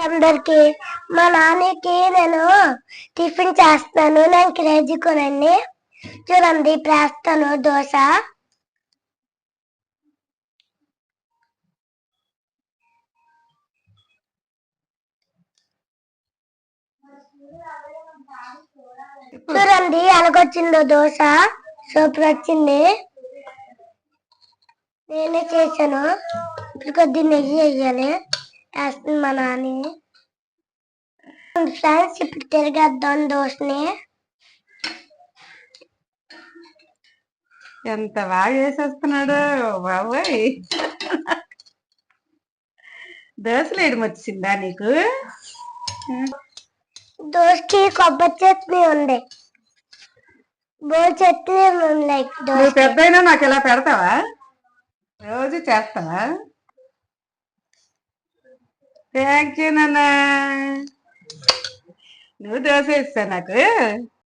అందరికి మా నాన్నకి నేను టిఫిన్ చేస్తాను. నేను క్రేజీ కొనండి. చూడండి వేస్తాను దోశ. చూడండి ఎలాగొచ్చిందో దోశ. సూపర్ వచ్చింది. నేనే చేశాను. ఇప్పుడు కొద్ది నెయ్యి వేయాలి. వేస్తుంది మా నాన్న. ఫ్రెండ్స్ ఇప్పుడు తిరిగేద్దాం దోశని. ఎంత బాగా వేసేస్తున్నాడు బాబోయ్. దోశలు వేయడం వచ్చిందా నీకు? దోశకి కొబ్బరి చట్నీ ఉంది. బోల్ చట్నీ ఉన్నాయి. నువ్వు పెద్దయినా నాకు ఇలా పెడతావా? రోజు చేస్తావా? థ్యాంక్ యూ నాన్న. నువ్వు దోశ వేస్తా నాకు.